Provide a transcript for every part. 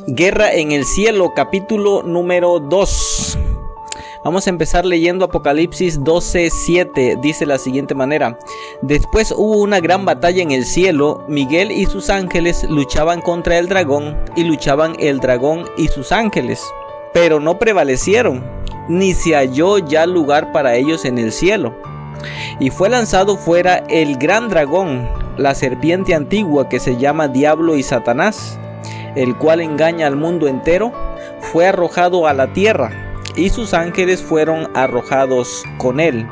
Guerra en el cielo, capítulo número 2. Vamos a empezar leyendo Apocalipsis 12:7. Dice de la siguiente manera: Después hubo una gran batalla en el cielo. Miguel y sus ángeles luchaban contra el dragón, y luchaban el dragón y sus ángeles, pero no prevalecieron, ni se halló ya lugar para ellos en el cielo. Y fue lanzado fuera el gran dragón, la serpiente antigua que se llama Diablo y Satanás, el cual engaña al mundo entero. Fue arrojado a la tierra, y sus ángeles fueron arrojados con él.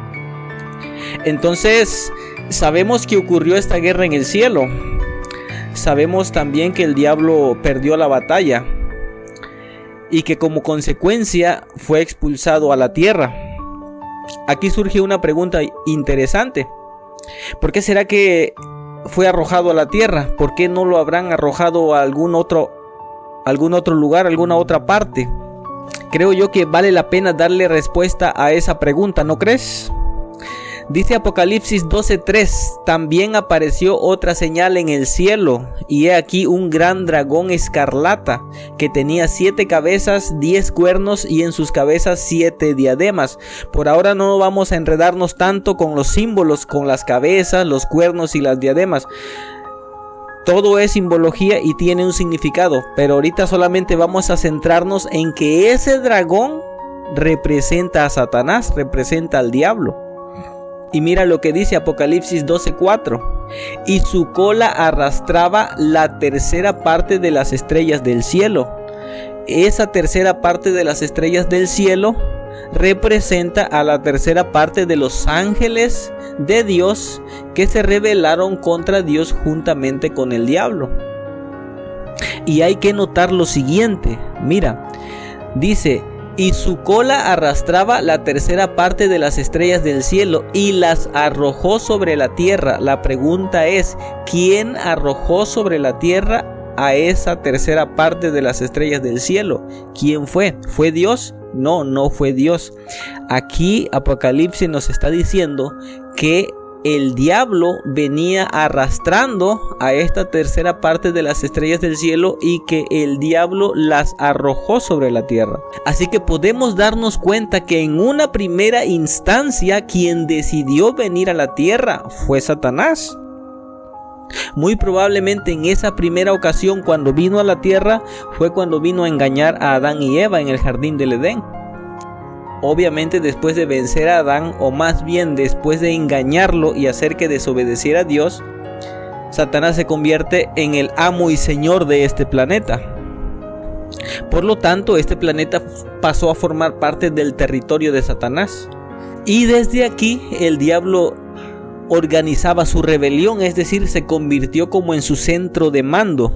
Entonces, sabemos que ocurrió esta guerra en el cielo. Sabemos también que el diablo perdió la batalla y que como consecuencia fue expulsado a la tierra. Aquí surge una pregunta interesante. ¿Por qué será que fue arrojado a la tierra? ¿Por qué no lo habrán arrojado a algún otro lugar, alguna otra parte? Creo yo que vale la pena darle respuesta a esa pregunta, ¿no crees? Dice Apocalipsis 12:3: También apareció otra señal en el cielo, y he aquí un gran dragón escarlata, que tenía 7 cabezas, 10 cuernos, y en sus cabezas 7 diademas. Por ahora no vamos a enredarnos tanto con los símbolos, con las cabezas, los cuernos y las diademas. Todo es simbología y tiene un significado, pero ahorita solamente vamos a centrarnos en que ese dragón representa a Satanás, representa al diablo. Y mira lo que dice Apocalipsis 12:4: Y su cola arrastraba la tercera parte de las estrellas del cielo. Esa tercera parte de las estrellas del cielo representa a la tercera parte de los ángeles de Dios que se rebelaron contra Dios juntamente con el diablo. Y hay que notar lo siguiente, mira, dice: y su cola arrastraba la tercera parte de las estrellas del cielo y las arrojó sobre la tierra. La pregunta es: ¿quién arrojó sobre la tierra a esa tercera parte de las estrellas del cielo? ¿Quién fue? ¿Fue Dios? No, no fue Dios. Aquí Apocalipsis nos está diciendo que el diablo venía arrastrando a esta tercera parte de las estrellas del cielo y que el diablo las arrojó sobre la tierra. Así que podemos darnos cuenta que en una primera instancia quien decidió venir a la tierra fue Satanás. Muy probablemente en esa primera ocasión cuando vino a la tierra fue cuando vino a engañar a Adán y Eva en el jardín del Edén. Obviamente después de vencer a Adán, o más bien después de engañarlo y hacer que desobedeciera a Dios, Satanás se convierte en el amo y señor de este planeta. Por lo tanto, este planeta pasó a formar parte del territorio de Satanás. Y desde aquí el diablo organizaba su rebelión, es decir, se convirtió como en su centro de mando.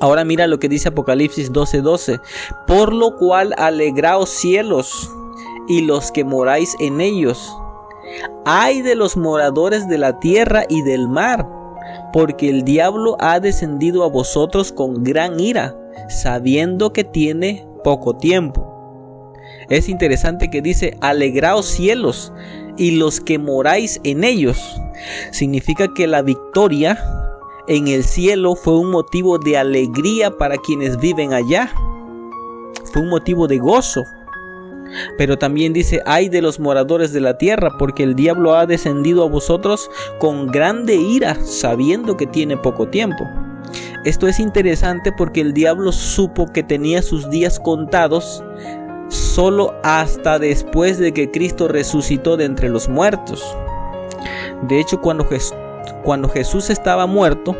Ahora mira lo que dice Apocalipsis 12:12: Por lo cual alegraos cielos y los que moráis en ellos. Ay de los moradores de la tierra y del mar, porque el diablo ha descendido a vosotros con gran ira, sabiendo que tiene poco tiempo. Es interesante que dice: alegraos cielos y los que moráis en ellos. Significa que la victoria en el cielo fue un motivo de alegría para quienes viven allá. Fue un motivo de gozo. Pero también dice: ay de los moradores de la tierra, porque el diablo ha descendido a vosotros con grande ira, sabiendo que tiene poco tiempo. Esto es interesante porque el diablo supo que tenía sus días contados solo hasta después de que Cristo resucitó de entre los muertos. De hecho, cuando Jesús estaba muerto,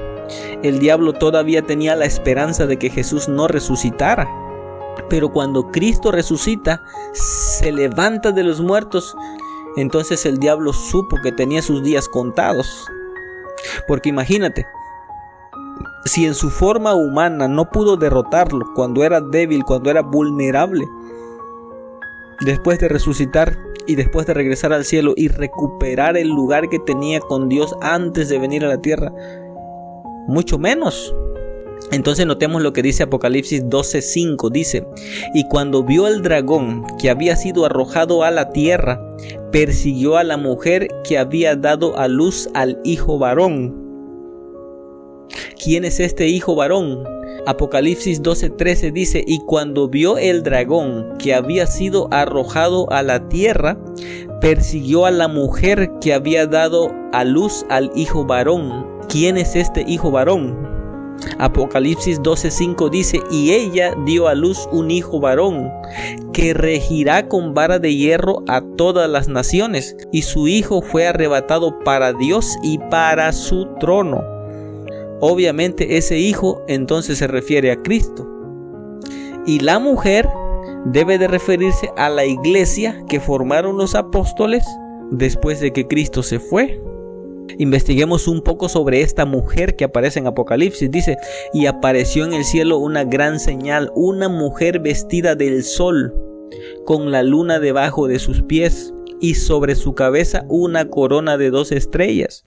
el diablo todavía tenía la esperanza de que Jesús no resucitara. Pero cuando Cristo resucita, se levanta de los muertos, entonces el diablo supo que tenía sus días contados. Porque imagínate, si en su forma humana no pudo derrotarlo cuando era débil, cuando era vulnerable, después de resucitar y después de regresar al cielo y recuperar el lugar que tenía con Dios antes de venir a la tierra, mucho menos. Entonces notemos lo que dice Apocalipsis 12:5. Dice: y cuando vio el dragón que había sido arrojado a la tierra, persiguió a la mujer que había dado a luz al hijo varón. ¿Quién es este hijo varón? Apocalipsis 12:13 dice: y cuando vio el dragón que había sido arrojado a la tierra, persiguió a la mujer que había dado a luz al hijo varón. ¿Quién es este hijo varón? Apocalipsis 12:5 dice: y ella dio a luz un hijo varón, que regirá con vara de hierro a todas las naciones, y su hijo fue arrebatado para Dios y para su trono. Obviamente ese hijo entonces se refiere a Cristo. Y la mujer debe de referirse a la iglesia que formaron los apóstoles después de que Cristo se fue. Investiguemos un poco sobre esta mujer que aparece en Apocalipsis. Dice: y apareció en el cielo una gran señal, una mujer vestida del sol, con la luna debajo de sus pies, y sobre su cabeza una corona de 2 estrellas.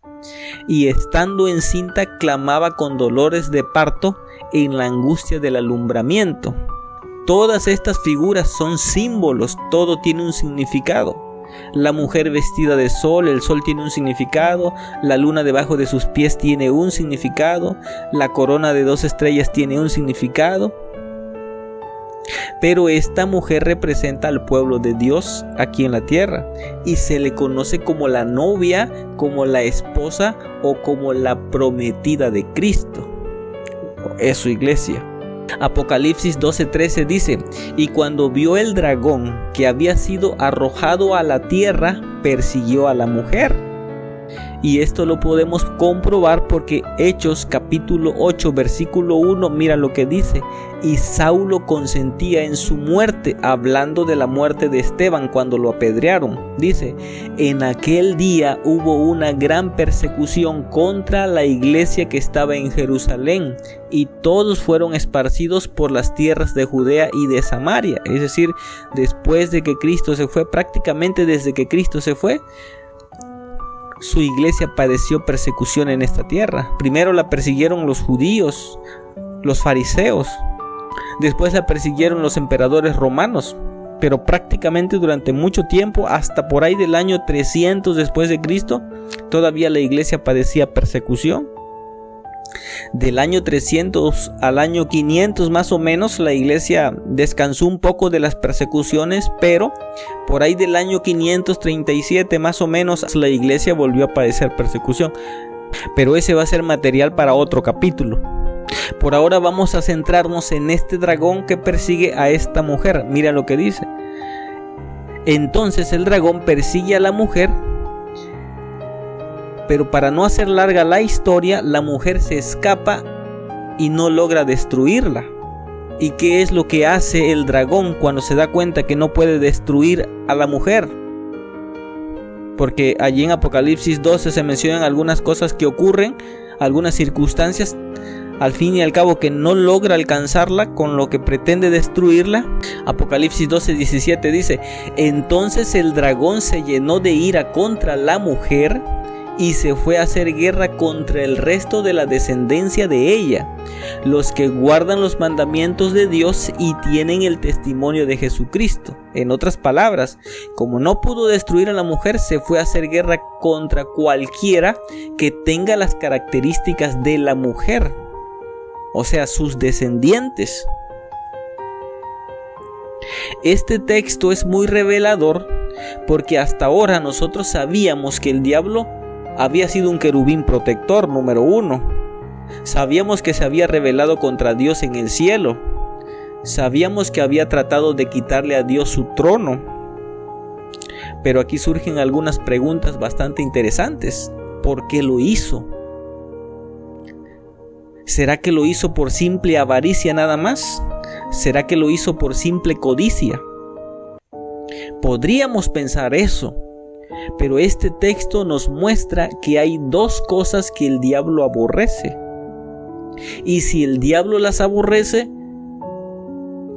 Y estando encinta clamaba con dolores de parto en la angustia del alumbramiento. Todas estas figuras son símbolos, todo tiene un significado. La mujer vestida de sol, el sol tiene un significado, la luna debajo de sus pies tiene un significado, la corona de 2 estrellas tiene un significado. Pero esta mujer representa al pueblo de Dios aquí en la tierra y se le conoce como la novia, como la esposa o como la prometida de Cristo. Es su iglesia. Apocalipsis 12:13 dice: y cuando vio el dragón que había sido arrojado a la tierra, persiguió a la mujer. Y esto lo podemos comprobar porque Hechos capítulo 8 versículo 1, mira lo que dice: y Saulo consentía en su muerte, hablando de la muerte de Esteban cuando lo apedrearon. Dice: en aquel día hubo una gran persecución contra la iglesia que estaba en Jerusalén, y todos fueron esparcidos por las tierras de Judea y de Samaria. Es decir, después de que Cristo se fue, prácticamente desde que Cristo se fue, su iglesia padeció persecución en esta tierra. Primero la persiguieron los judíos, los fariseos. Después la persiguieron los emperadores romanos. Pero prácticamente durante mucho tiempo, hasta por ahí del año 300 después de Cristo, todavía la iglesia padecía persecución. Del año 300 al año 500 más o menos, la iglesia descansó un poco de las persecuciones, pero por ahí del año 537 más o menos, la iglesia volvió a padecer persecución. Pero ese va a ser material para otro capítulo. Por ahora vamos a centrarnos en este dragón que persigue a esta mujer. Mira lo que dice: entonces el dragón persigue a la mujer. Pero para no hacer larga la historia, la mujer se escapa y no logra destruirla. ¿Y qué es lo que hace el dragón cuando se da cuenta que no puede destruir a la mujer? Porque allí en Apocalipsis 12 se mencionan algunas cosas que ocurren, algunas circunstancias, al fin y al cabo, que no logra alcanzarla con lo que pretende destruirla. Apocalipsis 12:17 dice: entonces el dragón se llenó de ira contra la mujer y se fue a hacer guerra contra el resto de la descendencia de ella, los que guardan los mandamientos de Dios y tienen el testimonio de Jesucristo. En otras palabras, como no pudo destruir a la mujer, se fue a hacer guerra contra cualquiera que tenga las características de la mujer, o sea, sus descendientes. Este texto es muy revelador porque hasta ahora nosotros sabíamos que el diablo había sido un querubín protector, número 1. Sabíamos que se había rebelado contra Dios en el cielo. Sabíamos que había tratado de quitarle a Dios su trono. Pero aquí surgen algunas preguntas bastante interesantes. ¿Por qué lo hizo? ¿Será que lo hizo por simple avaricia nada más? ¿Será que lo hizo por simple codicia? Podríamos pensar eso. Pero este texto nos muestra que hay dos cosas que el diablo aborrece. Y si el diablo las aborrece,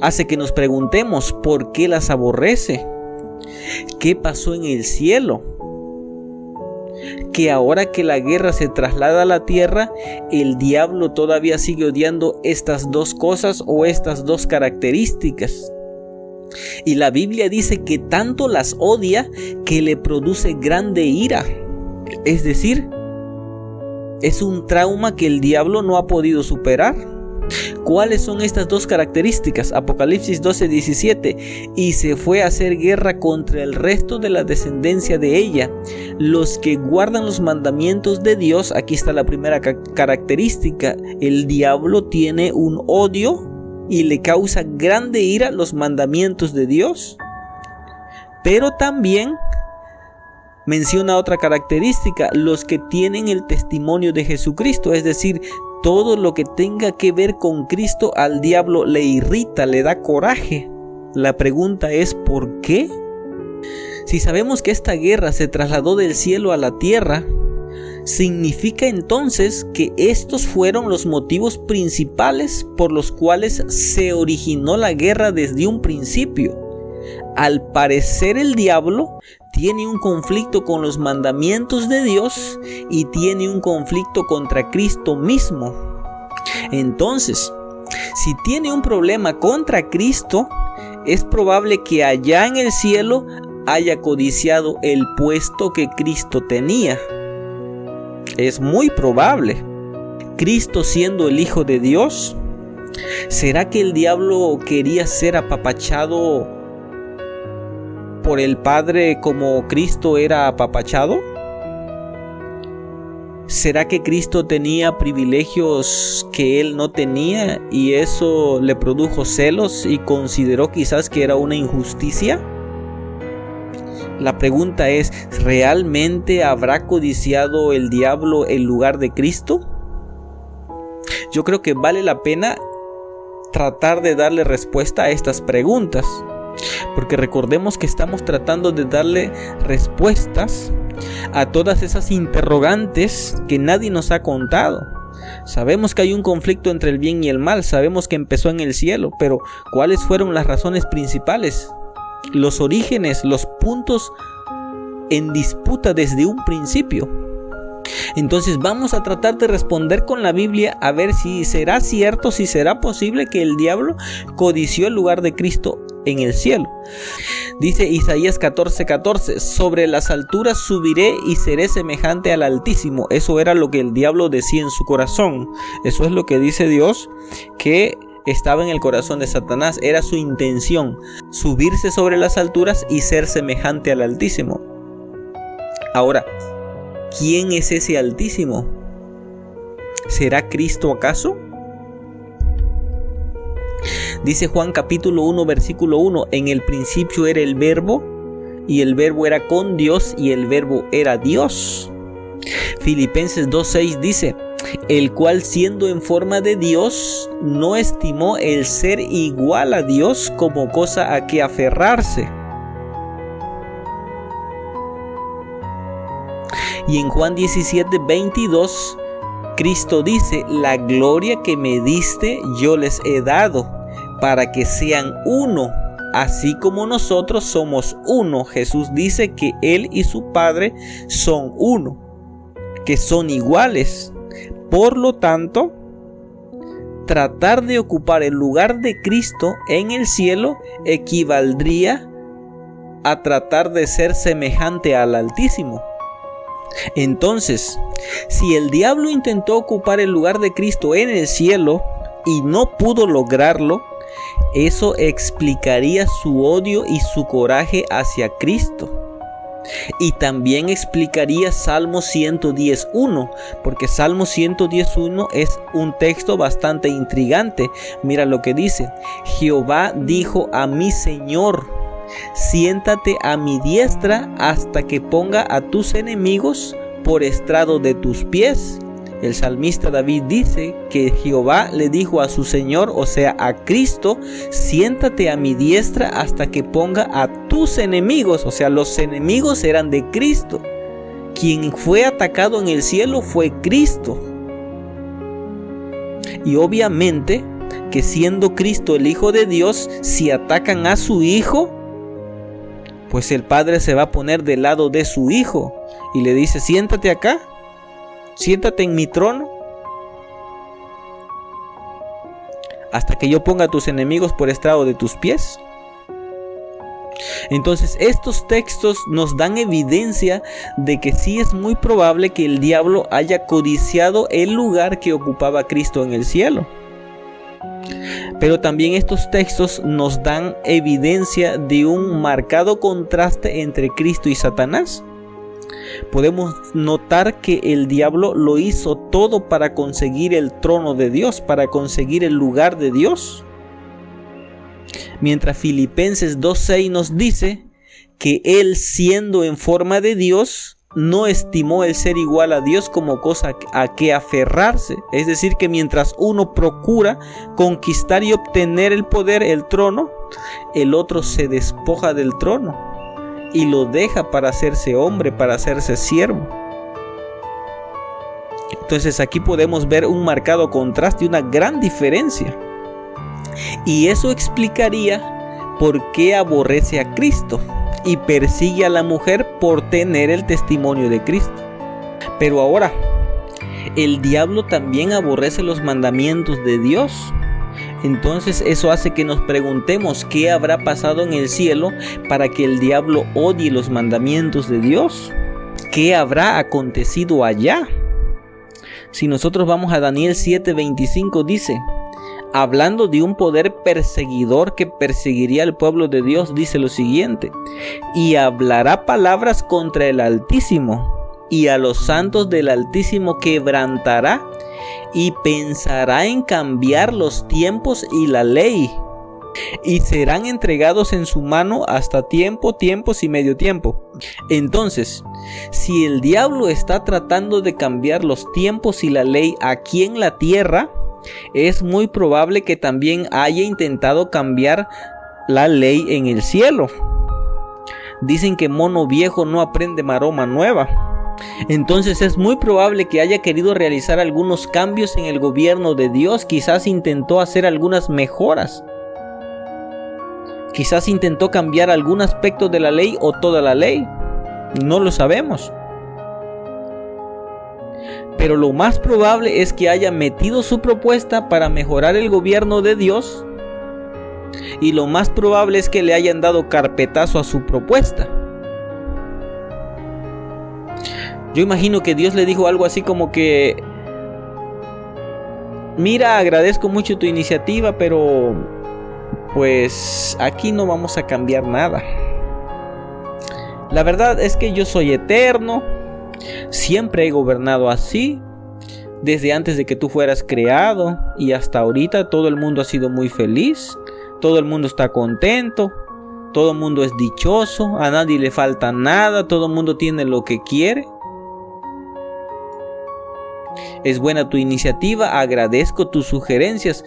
hace que nos preguntemos ¿por qué las aborrece? ¿Qué pasó en el cielo? Que ahora que la guerra se traslada a la tierra, el diablo todavía sigue odiando estas dos cosas o estas dos características. Y la Biblia dice que tanto las odia que le produce grande ira. Es decir, es un trauma que el diablo no ha podido superar. ¿Cuáles son estas dos características? Apocalipsis 12:17. Y se fue a hacer guerra contra el resto de la descendencia de ella, los que guardan los mandamientos de Dios. Aquí está la primera característica. El diablo tiene un odio y le causa grande ira los mandamientos de Dios. Pero también menciona otra característica: los que tienen el testimonio de Jesucristo, es decir, todo lo que tenga que ver con Cristo al diablo le irrita, le da coraje. La pregunta es ¿por qué? Si sabemos que esta guerra se trasladó del cielo a la tierra, significa entonces que estos fueron los motivos principales por los cuales se originó la guerra desde un principio. Al parecer, el diablo tiene un conflicto con los mandamientos de Dios y tiene un conflicto contra Cristo mismo. Entonces, si tiene un problema contra Cristo, es probable que allá en el cielo haya codiciado el puesto que Cristo tenía. Es muy probable. Cristo siendo el Hijo de Dios, ¿será que el diablo quería ser apapachado por el Padre como Cristo era apapachado? ¿Será que Cristo tenía privilegios que él no tenía y eso le produjo celos y consideró quizás que era una injusticia? La pregunta es, ¿realmente habrá codiciado el diablo el lugar de Cristo? Yo creo que vale la pena tratar de darle respuesta a estas preguntas, porque recordemos que estamos tratando de darle respuestas a todas esas interrogantes que nadie nos ha contado. Sabemos que hay un conflicto entre el bien y el mal, sabemos que empezó en el cielo, pero ¿cuáles fueron las razones principales? Los orígenes, los puntos en disputa desde un principio. Entonces vamos a tratar de responder con la Biblia a ver si será cierto, si será posible que el diablo codició el lugar de Cristo en el cielo. Dice Isaías 14:14, sobre las alturas subiré y seré semejante al Altísimo. Eso era lo que el diablo decía en su corazón. Eso es lo que dice Dios que estaba en el corazón de Satanás. Era su intención, subirse sobre las alturas y ser semejante al Altísimo. Ahora, ¿quién es ese Altísimo? ¿Será Cristo acaso? Dice Juan capítulo 1 versículo 1, en el principio era el Verbo, y el Verbo era con Dios, y el Verbo era Dios. Filipenses 2:6 dice, el cual siendo en forma de Dios, no estimó el ser igual a Dios como cosa a que aferrarse. Y en Juan 17:22, Cristo dice, la gloria que me diste yo les he dado, para que sean uno, así como nosotros somos uno. Jesús dice que Él y su Padre son uno, que son iguales. Por lo tanto, tratar de ocupar el lugar de Cristo en el cielo equivaldría a tratar de ser semejante al Altísimo. Entonces, si el diablo intentó ocupar el lugar de Cristo en el cielo y no pudo lograrlo, eso explicaría su odio y su coraje hacia Cristo. Y también explicaría Salmo 110:1, porque Salmo 110:1 es un texto bastante intrigante. Mira lo que dice: Jehová dijo a mi Señor, siéntate a mi diestra hasta que ponga a tus enemigos por estrado de tus pies. El salmista David dice que Jehová le dijo a su Señor, o sea a Cristo, siéntate a mi diestra hasta que ponga a tus enemigos. O sea, los enemigos eran de Cristo. Quien fue atacado en el cielo fue Cristo. Y obviamente que siendo Cristo el Hijo de Dios, si atacan a su Hijo, pues el Padre se va a poner del lado de su Hijo y le dice, siéntate acá. Siéntate en mi trono hasta que yo ponga a tus enemigos por estrado de tus pies. Entonces estos textos nos dan evidencia de que sí es muy probable que el diablo haya codiciado el lugar que ocupaba Cristo en el cielo. Pero también estos textos nos dan evidencia de un marcado contraste entre Cristo y Satanás. Podemos notar que el diablo lo hizo todo para conseguir el trono de Dios, para conseguir el lugar de Dios. Mientras Filipenses 2:6 nos dice que él, siendo en forma de Dios, no estimó el ser igual a Dios como cosa a que aferrarse. Es decir, que mientras uno procura conquistar y obtener el poder, el trono, el otro se despoja del trono y lo deja para hacerse hombre, para hacerse siervo. Entonces aquí podemos ver un marcado contraste, una gran diferencia. Y eso explicaría por qué aborrece a Cristo y persigue a la mujer por tener el testimonio de Cristo. Pero ahora, el diablo también aborrece los mandamientos de Dios. Entonces eso hace que nos preguntemos qué habrá pasado en el cielo para que el diablo odie los mandamientos de Dios. ¿Qué habrá acontecido allá? Si nosotros vamos a Daniel 7:25, dice, hablando de un poder perseguidor que perseguiría al pueblo de Dios, dice lo siguiente: y hablará palabras contra el Altísimo, y a los santos del Altísimo quebrantará, y pensará en cambiar los tiempos y la ley, y serán entregados en su mano hasta tiempos y medio tiempo. Entonces, si el diablo está tratando de cambiar los tiempos y la ley aquí en la tierra, es muy probable que también haya intentado cambiar la ley en el cielo. Dicen que mono viejo no aprende maroma nueva. Entonces es muy probable que haya querido realizar algunos cambios en el gobierno de Dios. Quizás intentó hacer algunas mejoras. Quizás intentó cambiar algún aspecto de la ley o toda la ley. No lo sabemos. Pero lo más probable es que haya metido su propuesta para mejorar el gobierno de Dios. Y lo más probable es que le hayan dado carpetazo a su propuesta. Yo imagino que Dios le dijo algo así como que: mira, agradezco mucho tu iniciativa, pero pues aquí no vamos a cambiar nada. La verdad es que yo soy eterno. Siempre he gobernado así, desde antes de que tú fueras creado, y hasta ahorita todo el mundo ha sido muy feliz, todo el mundo está contento, todo el mundo es dichoso, a nadie le falta nada, todo el mundo tiene lo que quiere. Es buena tu iniciativa, agradezco tus sugerencias,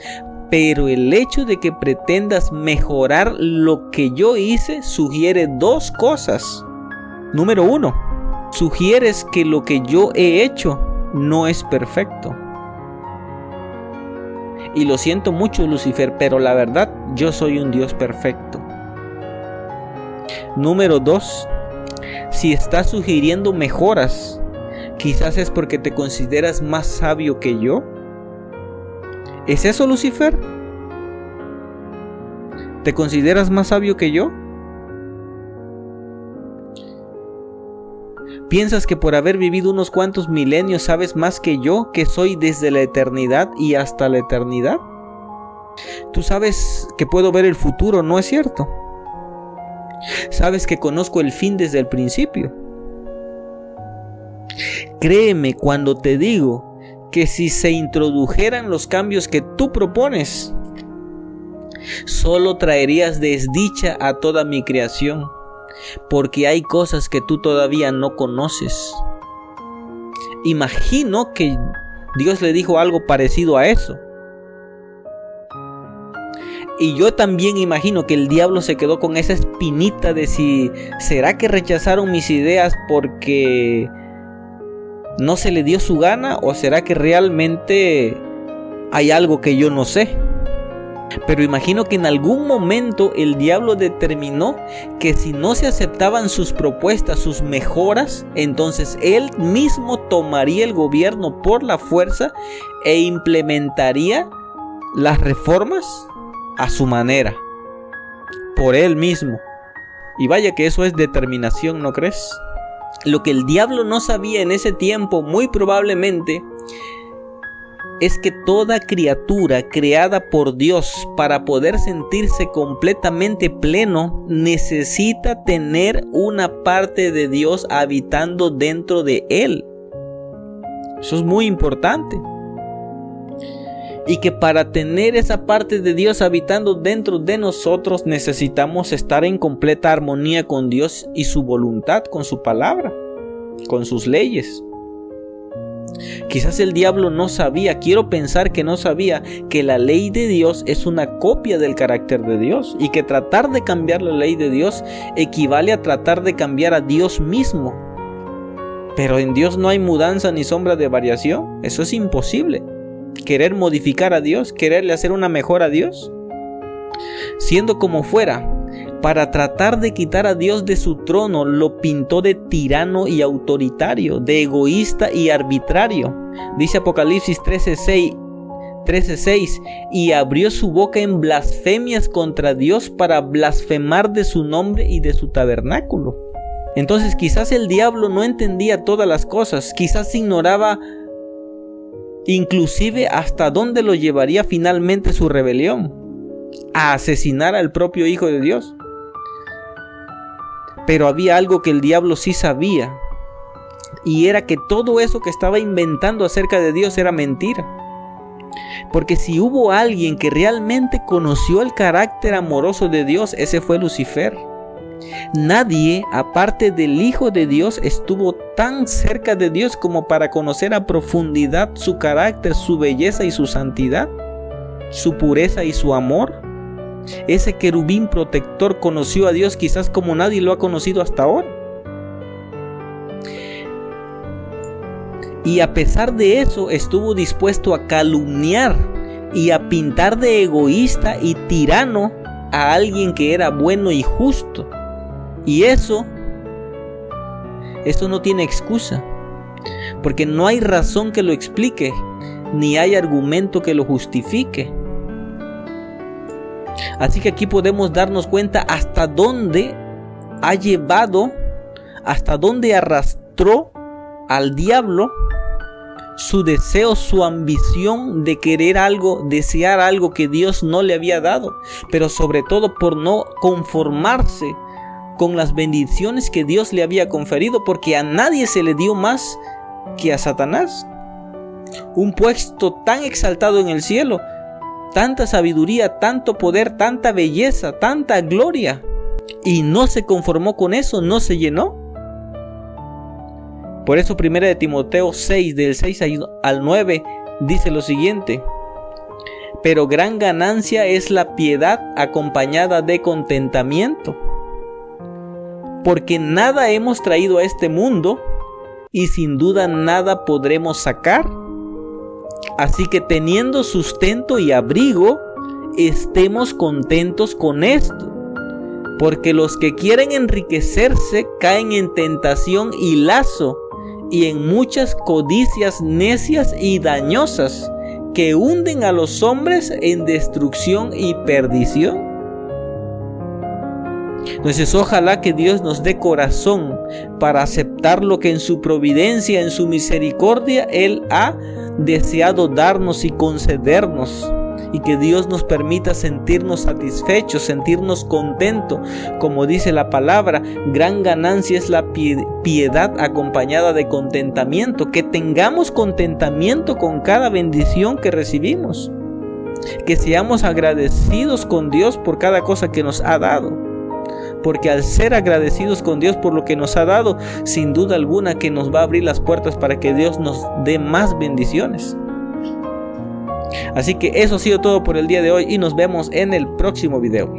pero el hecho de que pretendas mejorar lo que yo hice sugiere dos cosas. Número 1. Sugieres que lo que yo he hecho no es perfecto. Y lo siento mucho, Lucifer, pero la verdad, yo soy un Dios perfecto. Número 2. Si estás sugiriendo mejoras, quizás es porque te consideras más sabio que yo. ¿Es eso, Lucifer? ¿Te consideras más sabio que yo? ¿Piensas que por haber vivido unos cuantos milenios sabes más que yo, que soy desde la eternidad y hasta la eternidad? Tú sabes que puedo ver el futuro, ¿no es cierto? Sabes que conozco el fin desde el principio. Créeme cuando te digo que si se introdujeran los cambios que tú propones, solo traerías desdicha a toda mi creación. Porque hay cosas que tú todavía no conoces. Imagino que Dios le dijo algo parecido a eso. Y yo también imagino que el diablo se quedó con esa espinita de si ¿será que rechazaron mis ideas porque no se le dio su gana? ¿O será que realmente hay algo que yo no sé? Pero imagino que en algún momento el diablo determinó que si no se aceptaban sus propuestas, sus mejoras, entonces él mismo tomaría el gobierno por la fuerza e implementaría las reformas a su manera, por él mismo. Y vaya que eso es determinación, ¿no crees? Lo que el diablo no sabía en ese tiempo, muy probablemente, es que toda criatura creada por Dios, para poder sentirse completamente pleno, necesita tener una parte de Dios habitando dentro de él. Eso es muy importante. Y que para tener esa parte de Dios habitando dentro de nosotros, necesitamos estar en completa armonía con Dios y su voluntad, con su palabra, con sus leyes. Quizás el diablo no sabía, quiero pensar que no sabía, que la ley de Dios es una copia del carácter de Dios, y que tratar de cambiar la ley de Dios equivale a tratar de cambiar a Dios mismo. Pero en Dios no hay mudanza ni sombra de variación. Eso es imposible. Querer modificar a Dios, quererle hacer una mejor a Dios. Siendo como fuera, para tratar de quitar a Dios de su trono, lo pintó de tirano y autoritario, de egoísta y arbitrario. Dice Apocalipsis 13:6, y abrió su boca en blasfemias contra Dios para blasfemar de su nombre y de su tabernáculo. Entonces quizás el diablo no entendía todas las cosas, quizás ignoraba inclusive hasta dónde lo llevaría finalmente su rebelión, a asesinar al propio Hijo de Dios. Pero había algo que el diablo sí sabía, y era que todo eso que estaba inventando acerca de Dios era mentira. Porque si hubo alguien que realmente conoció el carácter amoroso de Dios, ese fue Lucifer. Nadie, aparte del Hijo de Dios, estuvo tan cerca de Dios como para conocer a profundidad su carácter, su belleza y su santidad, su pureza y su amor. Ese querubín protector conoció a Dios quizás como nadie lo ha conocido hasta ahora. Y a pesar de eso, estuvo dispuesto a calumniar y a pintar de egoísta y tirano a alguien que era bueno y justo. Y eso no tiene excusa, porque no hay razón que lo explique, ni hay argumento que lo justifique. Así que aquí podemos darnos cuenta hasta dónde ha llevado, hasta dónde arrastró al diablo su deseo, su ambición de querer algo, desear algo que Dios no le había dado, pero sobre todo por no conformarse con las bendiciones que Dios le había conferido, porque a nadie se le dio más que a Satanás. Un puesto tan exaltado en el cielo, tanta sabiduría, tanto poder, tanta belleza, tanta gloria, y no se conformó con eso, no se llenó. Por eso 1 de Timoteo 6, del 6 al 9, dice lo siguiente: pero gran ganancia es la piedad acompañada de contentamiento, porque nada hemos traído a este mundo, y sin duda nada podremos sacar. Así que teniendo sustento y abrigo, estemos contentos con esto. Porque los que quieren enriquecerse caen en tentación y lazo, y en muchas codicias necias y dañosas, que hunden a los hombres en destrucción y perdición. Entonces ojalá que Dios nos dé corazón para aceptar lo que en su providencia, en su misericordia, Él ha deseado darnos y concedernos, y que Dios nos permita sentirnos satisfechos, sentirnos contentos. Como dice la palabra, gran ganancia es la piedad acompañada de contentamiento, que tengamos contentamiento con cada bendición que recibimos, que seamos agradecidos con Dios por cada cosa que nos ha dado. Porque al ser agradecidos con Dios por lo que nos ha dado, sin duda alguna que nos va a abrir las puertas para que Dios nos dé más bendiciones. Así que eso ha sido todo por el día de hoy, y nos vemos en el próximo video.